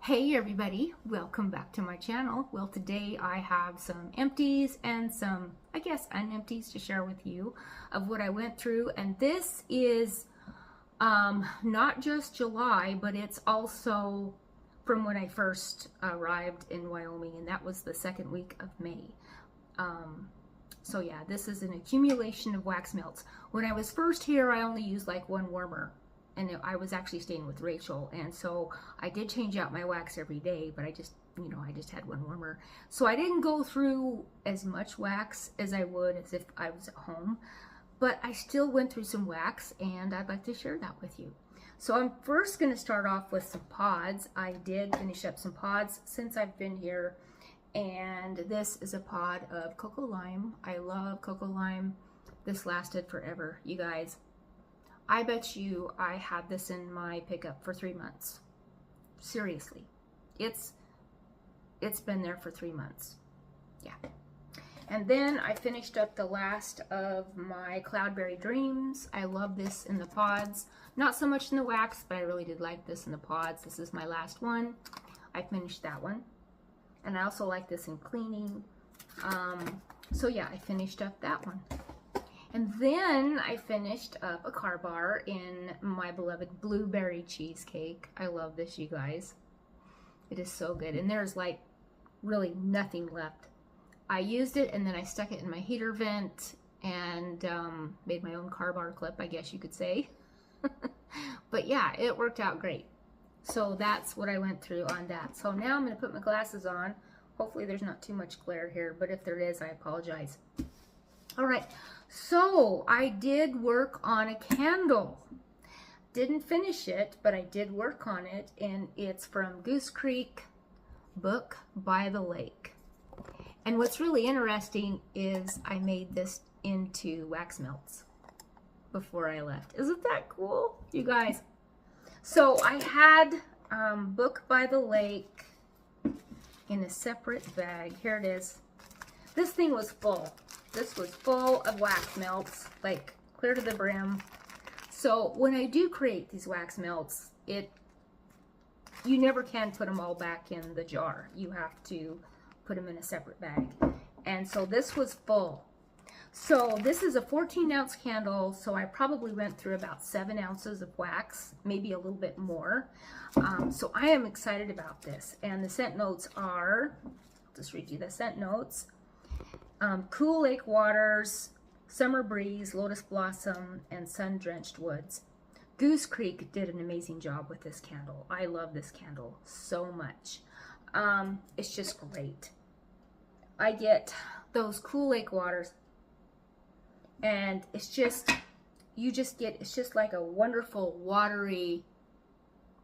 Hey everybody, welcome back to my channel. Well, today I have some empties and some, I guess, un-empties to share with you of what I went through. And this is not just July, but it's also from when I first arrived in Wyoming, and that was the second week of May. So yeah, this is an accumulation of wax melts. When I was first here, I only used like one warmer. And I was actually staying with Rachel, and so I did change out my wax every day, but I just had one warmer. So I didn't go through as much wax as I would as if I was at home, but I still went through some wax, and I'd like to share that with you. So I'm first going to start off with some pods. I did finish up some pods since I've been here, and this is a pod of cocoa lime. I love cocoa lime. This lasted forever, you guys. I bet you I had this in my pickup for 3 months. Seriously. It's been there for 3 months. Yeah. And then I finished up the last of my Cloudberry Dreams. I love this in the pods. Not so much in the wax, but I really did like this in the pods. This is my last one. I finished that one. And I also like this in cleaning. So yeah, I finished up that one. And then I finished up a car bar in my beloved blueberry cheesecake. I love this, you guys. It is so good. And there's like really nothing left. I used it and then I stuck it in my heater vent and made my own car bar clip, I guess you could say. But yeah, it worked out great. So that's what I went through on that. So now I'm going to put my glasses on. Hopefully there's not too much glare here, but if there is, I apologize. All right, so I did work on a candle. Didn't finish it, but I did work on it, and it's from Goose Creek, Book by the Lake. And what's really interesting is I made this into wax melts before I left. Isn't that cool, you guys? So I had Book by the Lake in a separate bag. Here it is. This thing was full. This was full of wax melts, like clear to the brim. So when I do create these wax melts, you never can put them all back in the jar. You have to put them in a separate bag. And so this was full. So this is a 14-ounce candle, so I probably went through about 7 ounces of wax, maybe a little bit more. So I am excited about this. And the scent notes are, I'll just read you the scent notes. Cool lake waters, summer breeze, lotus blossom, and sun-drenched woods. Goose Creek did an amazing job with this candle. I love this candle so much. It's just great. I get those cool lake waters, and it's just, it's just like a wonderful watery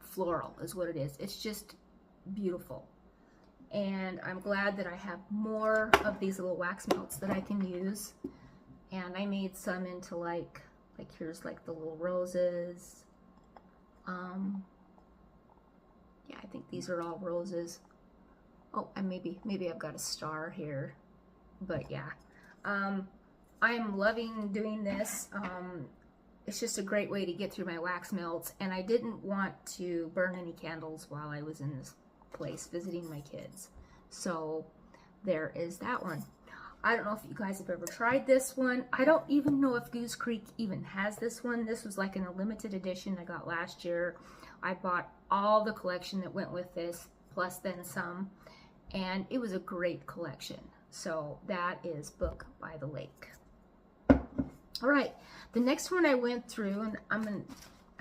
floral is what it is. It's just beautiful. And I'm glad that I have more of these little wax melts that I can use. And I made some into like here's like the little roses. Yeah, I think these are all roses. Oh, and maybe I've got a star here. But yeah, I am loving doing this. It's just a great way to get through my wax melts. And I didn't want to burn any candles while I was in this place visiting my kids. So there is that one. I don't know if you guys have ever tried this one. I don't even know if Goose Creek even has this one. This was like in a limited edition I got last year. I bought all the collection that went with this, plus then some, and it was a great collection. So that is Book by the Lake. All right, the next one I went through, and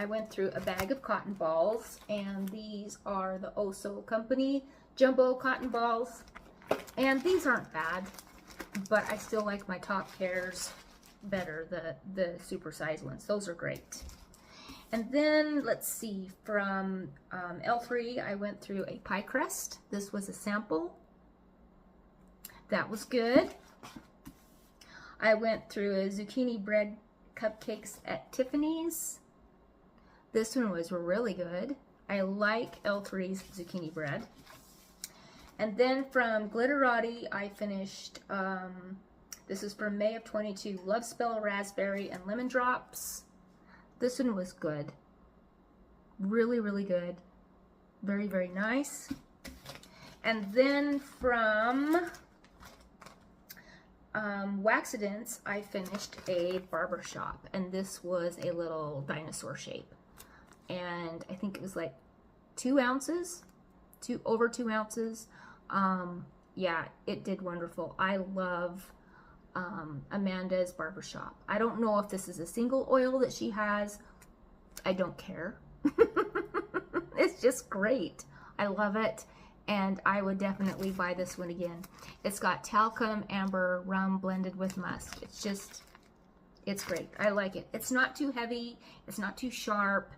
I went through a bag of cotton balls, and these are the Oso Company jumbo cotton balls. And these aren't bad, but I still like my Top Cares better, the super-sized ones. Those are great. And then, let's see, from L3, I went through a pie crust. This was a sample. That was good. I went through a zucchini bread cupcakes at Tiffany's. This one was really good. I like L3's zucchini bread. And then from Glitterati, I finished, this is from May of 22, Love Spell Raspberry and Lemon Drops. This one was good. Really, really good. Very, very nice. And then from Waxidents, I finished a Barbershop, and this was a little dinosaur shape. And I think it was like 2 ounces, over 2 ounces. Yeah, it did wonderful. I love Amanda's Barbershop. I don't know if this is a single oil that she has. I don't care. It's just great. I love it. And I would definitely buy this one again. It's got talcum, amber, rum blended with musk. It's great. I like it. It's not too heavy. It's not too sharp.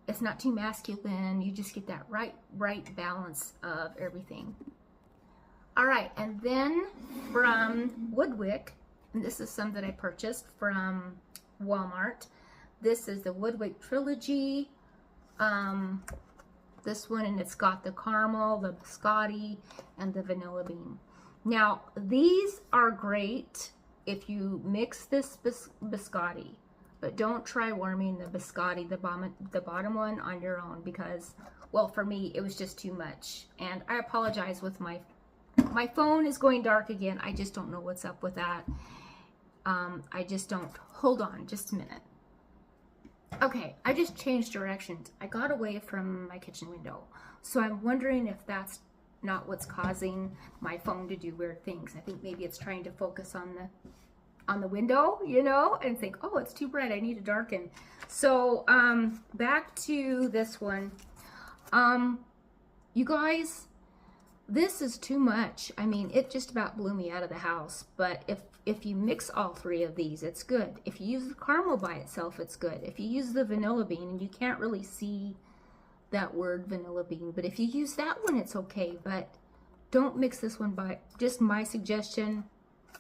It's not too masculine. You just get that right balance of everything. All right, and then from Woodwick, and this is some that I purchased from Walmart. This is the Woodwick Trilogy. This one, and it's got the caramel, the biscotti, and the vanilla bean. Now, these are great if you mix this biscotti, but don't try warming the biscotti, the bottom one, on your own, because, well, for me, it was just too much. And I apologize with my phone is going dark again. I just don't know what's up with that. I just don't. Hold on just a minute. Okay, I just changed directions. I got away from my kitchen window. So I'm wondering if that's not what's causing my phone to do weird things. I think maybe it's trying to focus on the window, you know, and think, oh, it's too bright, I need to darken. So back to this one. You guys, this is too much. I mean, it just about blew me out of the house. But if you mix all 3 of these, it's good. If you use the caramel by itself, it's good. If you use the vanilla bean, and you can't really see that word vanilla bean, but if you use that one, it's okay. But don't mix this one by, just my suggestion,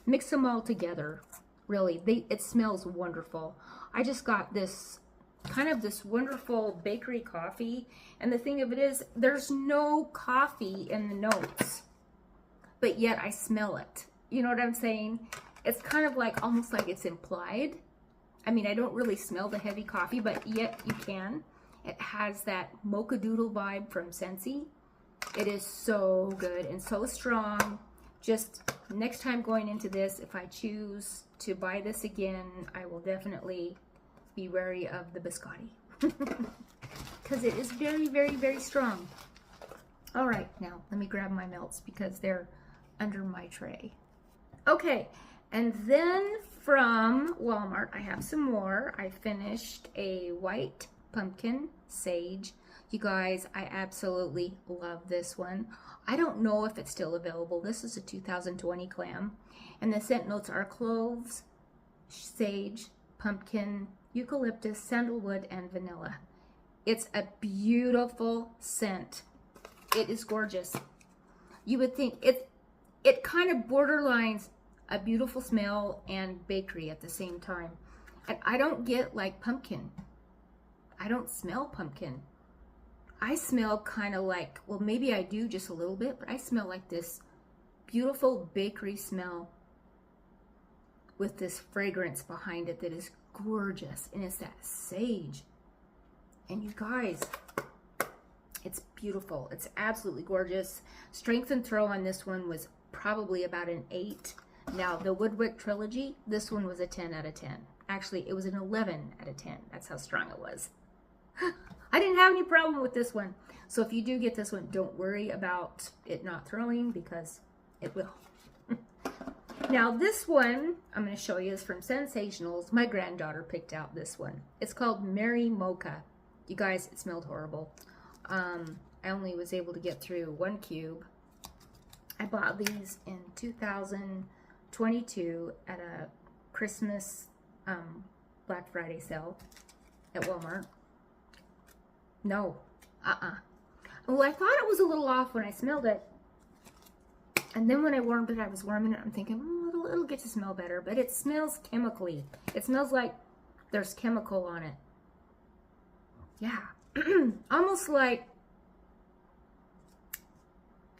mix them all together. Really, it smells wonderful. I just got this kind of this wonderful bakery coffee, and the thing of it is, there's no coffee in the notes, but yet I smell it. You know what I'm saying? It's kind of like, almost like it's implied. I mean, I don't really smell the heavy coffee, but yet you can. It has that mocha doodle vibe from Scentsy. It is so good and so strong. Just next time going into this, if I choose to buy this again, I will definitely be wary of the biscotti. Because it is very, very, very strong. All right, now let me grab my melts because they're under my tray. Okay, and then from Walmart, I have some more. I finished a white pumpkin sage. You guys, I absolutely love this one. I don't know if it's still available. This is a 2020 clam. And the scent notes are cloves, sage, pumpkin, eucalyptus, sandalwood, and vanilla. It's a beautiful scent. It is gorgeous. You would think it kind of borderlines a beautiful smell and bakery at the same time. And I don't get like pumpkin. I don't smell pumpkin. I smell kind of like, well, maybe I do just a little bit, but I smell like this beautiful bakery smell with this fragrance behind it that is gorgeous. And it's that sage. And you guys, it's beautiful. It's absolutely gorgeous. Strength and throw on this one was probably about an 8. Now, the Woodwick Trilogy, this one was a 10 out of 10. Actually, it was an 11 out of 10. That's how strong it was. I didn't have any problem with this one. So if you do get this one, don't worry about it not throwing, because it will. Now, this one I'm going to show you is from Scentsationals. My granddaughter picked out this one. It's called Merry Mocha. You guys, it smelled horrible. I only was able to get through 1 cube. I bought these in 2022 at a Christmas Black Friday sale at Walmart. No, Well, I thought it was a little off when I smelled it. And then when I warmed it, I was warming it. I'm thinking, it'll get to smell better. But it smells chemically. It smells like there's chemical on it. Yeah. Almost like,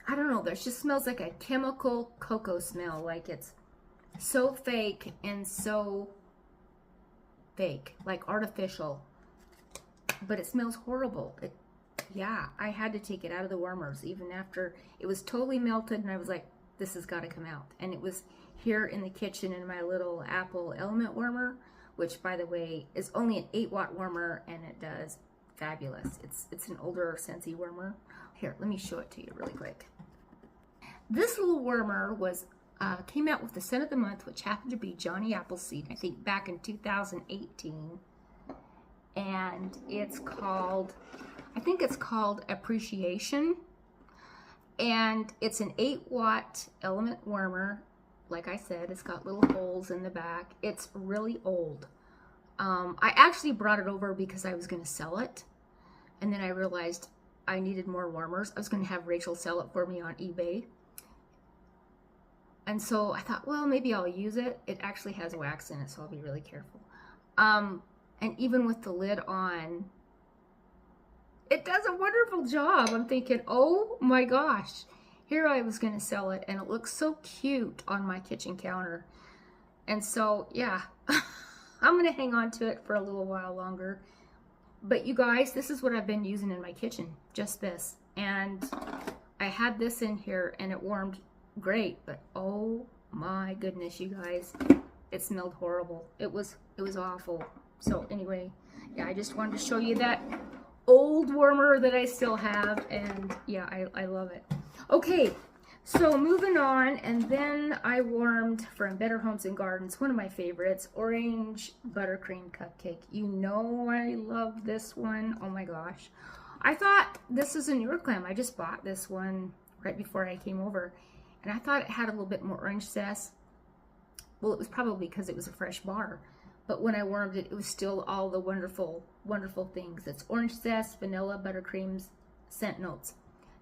I don't know, there just smells like a chemical cocoa smell. Like it's so fake and so fake, like artificial. But it smells horrible. yeah, I had to take it out of the warmers even after it was totally melted, and I was like, this has got to come out. And it was here in the kitchen in my little Apple Element warmer, which, by the way, is only an 8-watt warmer, and it does fabulous. It's an older Scentsy warmer. Here, let me show it to you really quick. This little warmer was came out with the scent of the month, which happened to be Johnny Appleseed, I think back in 2018. And it's called, I think it's called Appreciation. And it's an 8-watt element warmer. Like I said, it's got little holes in the back. It's really old. I actually brought it over because I was going to sell it. And then I realized I needed more warmers. I was going to have Rachel sell it for me on eBay. And so I thought, well, maybe I'll use it. It actually has wax in it, so I'll be really careful. And even with the lid on, it does a wonderful job. I'm thinking, oh my gosh. Here I was going to sell it, and it looks so cute on my kitchen counter. And so, yeah, I'm going to hang on to it for a little while longer. But you guys, this is what I've been using in my kitchen, just this. And I had this in here, and it warmed great, but oh my goodness, you guys, it smelled horrible. It was awful. So anyway, yeah, I just wanted to show you that old warmer that I still have, and yeah, I love it. Okay, so moving on, and then I warmed from Better Homes and Gardens, one of my favorites, Orange Buttercream Cupcake. You know I love this one. Oh my gosh. I thought this is a newer clam. I just bought this one right before I came over, and I thought it had a little bit more orange zest. Well, it was probably because it was a fresh bar, but when I warmed it, it was still all the wonderful, wonderful things. It's orange zest, vanilla, buttercreams, scent notes.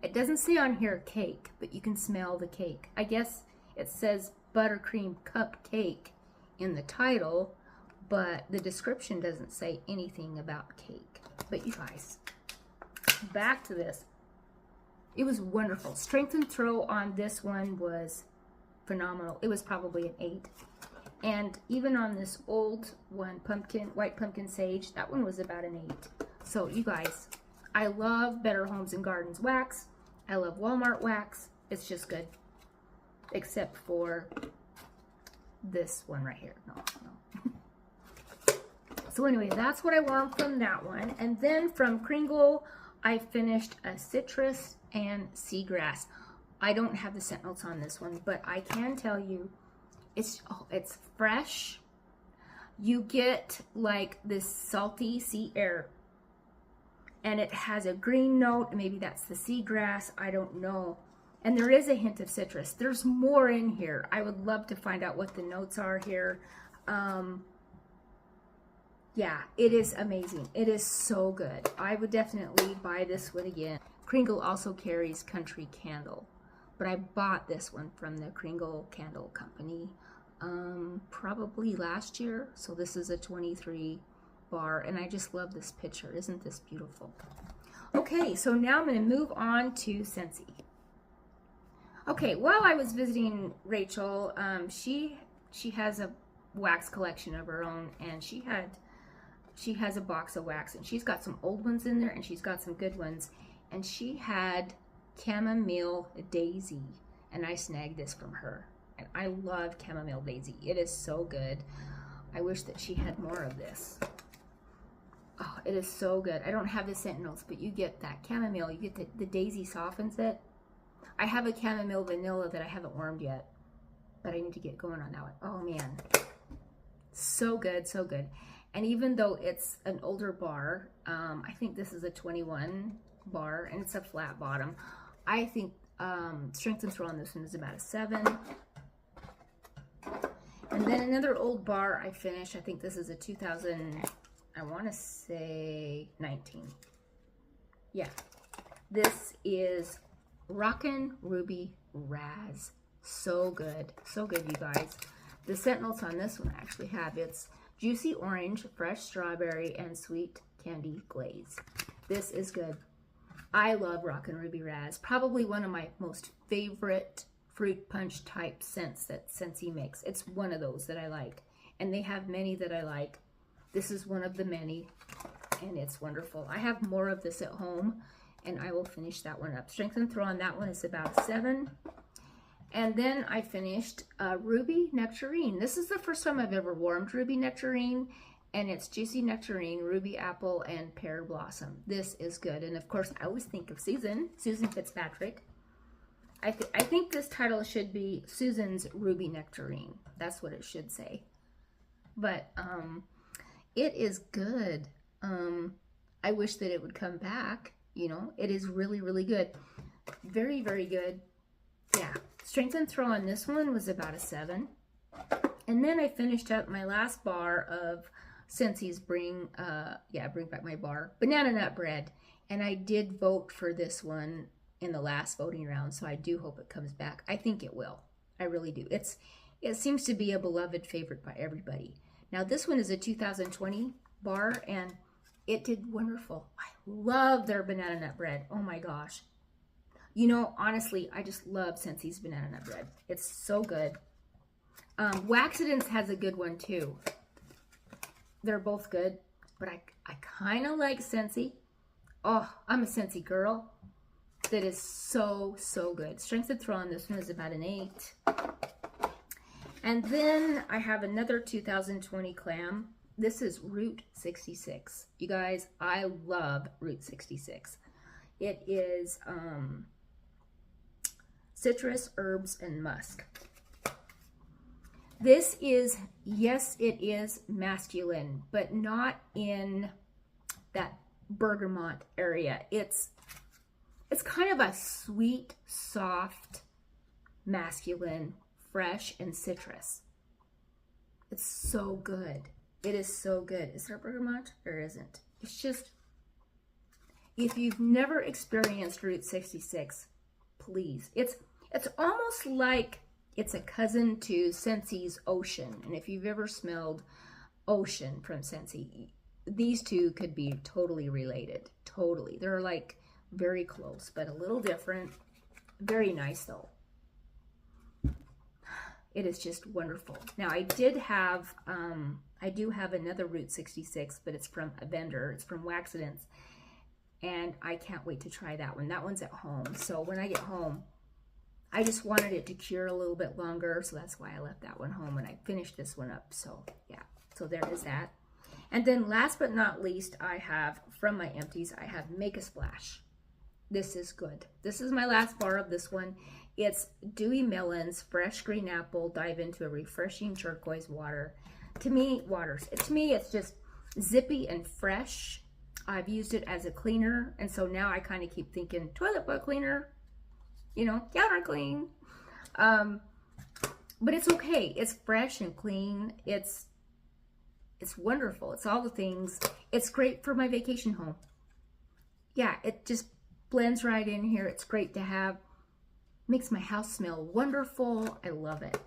It doesn't say on here cake, but you can smell the cake. I guess it says buttercream cupcake in the title, but the description doesn't say anything about cake. But you guys, back to this. It was wonderful. Strength and throw on this one was phenomenal. It was probably an 8. And even on this old one, white pumpkin sage, that one was about an 8. So you guys, I love Better Homes and Gardens wax. I love Walmart wax. It's just good. Except for this one right here. No. So anyway, that's what I warmed from that one. And then from Kringle, I finished a citrus and seagrass. I don't have the scent notes on this one, but I can tell you it's fresh. You get like this salty sea air, and it has a green note. Maybe that's the seagrass, I don't know. And there is a hint of citrus. There's more in here. I would love to find out what the notes are here. Yeah, it is amazing. It is so good. I would definitely buy this one again. Kringle also carries Country Candle, but I bought this one from the Kringle Candle Company probably last year. So this is a 23 bar, and I just love this picture. Isn't this beautiful? Okay, so now I'm going to move on to Scentsy. Okay, while I was visiting Rachel, she has a wax collection of her own, and she has a box of wax, and she's got some old ones in there, and she's got some good ones. And she had Chamomile Daisy, and I snagged this from her. And I love Chamomile Daisy. It is so good. I wish that she had more of this. Oh, it is so good. I don't have the scent notes, but you get that chamomile. You get the daisy softens it. I have a chamomile vanilla that I haven't warmed yet, but I need to get going on that one. Oh man, so good, so good. And even though it's an older bar, I think this is a 21 bar, and it's a flat bottom. I think strength and throw on this one is about a 7. And then another old bar I finished. I think this is a 2000, I want to say 19. Yeah, this is Rockin' Ruby Razz. So good, you guys. The scent notes on this one I actually have, it's juicy orange, fresh strawberry, and sweet candy glaze. This is good. I love Rockin' Ruby Razz. Probably one of my most favorite fruit punch type scents that Scentsy makes. It's one of those that I like, and they have many that I like. This is one of the many, and it's wonderful. I have more of this at home, and I will finish that one up. Strength and Throw on that one is about 7. And then I finished Ruby Nectarine. This is the first time I've ever warmed Ruby Nectarine, and it's Juicy Nectarine, Ruby Apple, and Pear Blossom. This is good. And of course, I always think of Susan Fitzpatrick. I think this title should be Susan's Ruby Nectarine. That's what it should say. But it is good. I wish that it would come back. You know, it is really, really good. Very, very good. Yeah. Strength and Throw on this one was about a 7. And then I finished up my last bar of Scentsy's Bring Back My Bar Banana Nut Bread. And I did vote for this one in the last voting round, so I do hope it comes back. I think it will. I really do. It seems to be a beloved favorite by everybody. Now this one is a 2020 bar, and it did wonderful. I love their banana nut bread. Oh my gosh. You know, honestly, I just love Scentsy's banana nut bread. It's so good. Waxidents has a good one too. They're both good, but I kind of like Scentsy. Oh, I'm a Scentsy girl. That is so, so good. Strength and Throw on this one is about an 8. And then I have another 2020 clam. This is Route 66. You guys, I love Route 66. It is citrus, herbs, and musk. This is, yes, it is masculine, but not in that bergamot area. It's kind of a sweet, soft, masculine, fresh, and citrus. It's so good. It is so good. Is there bergamot? There isn't. It's just, if you've never experienced Route 66, please. It's almost like it's a cousin to Scentsy's Ocean. And if you've ever smelled Ocean from Scentsy, these two could be totally related. Totally. They're like very close, but a little different. Very nice though. It is just wonderful. Now I do have another Route 66, but it's from a vendor. It's from Waxidents, and I can't wait to try that one. That one's at home. So when I get home, I just wanted it to cure a little bit longer, so that's why I left that one home and I finished this one up. So yeah, so there is that. And then last but not least, I have from my empties, I have Make a Splash. This is good. This is my last bar of this one. It's Dewy Melons, Fresh Green Apple, Dive into a Refreshing Turquoise Water. To me, it's just zippy and fresh. I've used it as a cleaner, and so now I kind of keep thinking toilet bowl cleaner, you know, counter clean. But it's okay. It's fresh and clean. It's wonderful. It's all the things. It's great for my vacation home. Yeah, it just blends right in here. It's great to have. Makes my house smell wonderful. I love it.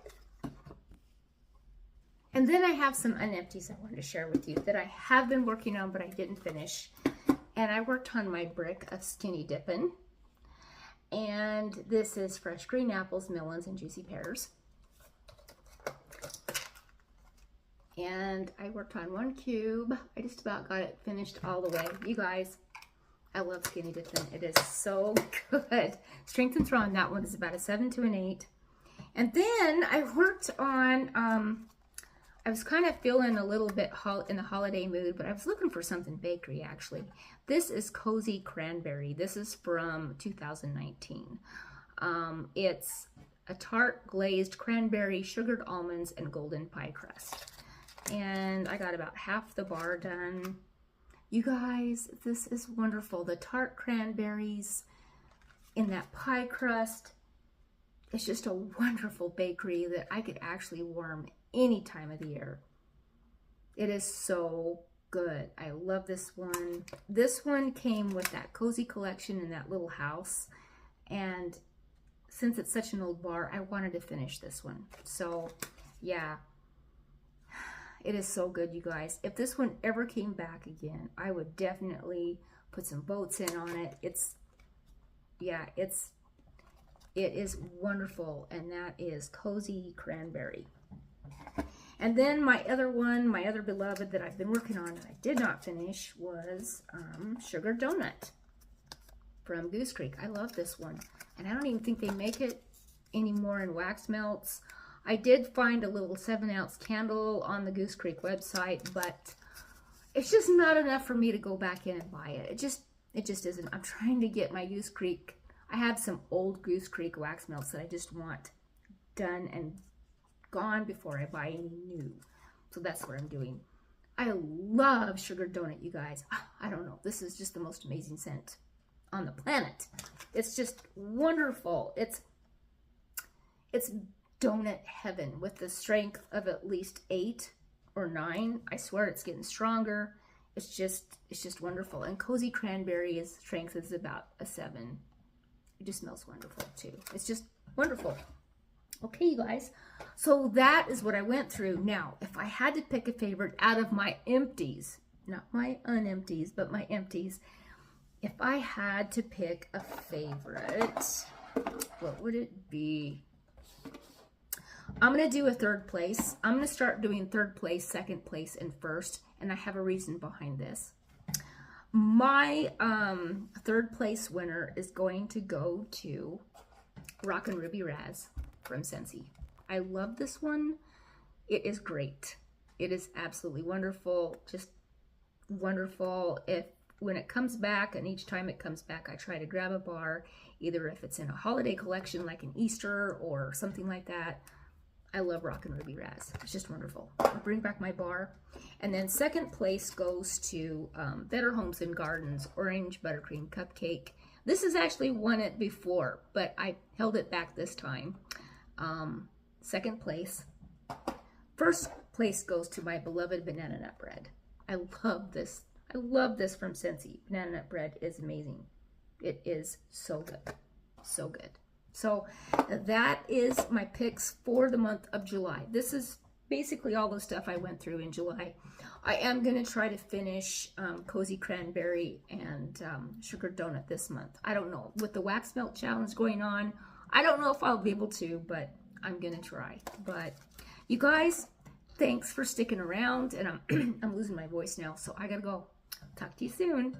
And then I have some Un-Empties I wanted to share with you that I have been working on, but I didn't finish. And I worked on my brick of skinny Dippin. And this is fresh green apples, melons, and juicy pears. And I worked on 1 cube. I just about got it finished all the way. You guys, I love skinny Dippin. It is so good. Strength and Throw on that one is about a 7 to an 8. And then I worked on, I was kind of feeling a little bit in the holiday mood, but I was looking for something bakery actually. This is Cozy Cranberry. This is from 2019. It's a tart glazed cranberry, sugared almonds, and golden pie crust. And I got about half the bar done. You guys, this is wonderful. The tart cranberries in that pie crust. It's just a wonderful bakery that I could actually warm any time of the year. It is so good. I love this one. This one came with that cozy collection in that little house. And since it's such an old bar, I wanted to finish this one. So yeah. It is so good, you guys. If this one ever came back again, I would definitely put some votes in on it. It is wonderful, and that is Cozy Cranberry. And then my other beloved that I've been working on and I did not finish was Sugar Donut. from Goose Creek. I love this one. And I don't even think they make it anymore in wax melts. I did find a little 7-ounce candle on the Goose Creek website, but it's just not enough for me to go back in and buy it. It just isn't. I'm trying to get my Goose Creek. I have some old Goose Creek wax melts that I just want done and gone before I buy any new. So that's what I'm doing. I love Sugar Donut, you guys. I don't know. This is just the most amazing scent on the planet. It's just wonderful. It's donut heaven with the strength of at least 8 or 9. I swear it's getting stronger. It's just wonderful. And Cozy Cranberry's strength is about a 7. It just smells wonderful too. It's just wonderful. Okay, you guys. So that is what I went through. Now, if I had to pick a favorite out of my empties, not my un-empties, but my empties, if I had to pick a favorite, what would it be? I'm going to do a third place. I'm going to start doing third place, second place, and first, and I have a reason behind this. My third place winner is going to go to Rockin' Ruby Razz from Scentsy. I love this one. It is great. It is absolutely wonderful. Just wonderful. When it comes back, and each time it comes back, I try to grab a bar, either if it's in a holiday collection like an Easter or something like that. I love Rockin' Ruby Razz. It's just wonderful. I'll bring back my bar. And then second place goes to Better Homes and Gardens Orange Buttercream Cupcake. This has actually won it before, but I held it back this time. Second place. First place goes to my beloved Banana Nut Bread. I love this. I love this from Scentsy. Banana Nut Bread is amazing. It is so good. So good. So that is my picks for the month of July. This is basically all the stuff I went through in July. I am going to try to finish Cozy Cranberry and Sugar Donut this month. I don't know. With the Wax Melt Challenge going on, I don't know if I'll be able to, but I'm going to try. But you guys, thanks for sticking around. And I'm losing my voice now, so I got to go. Talk to you soon.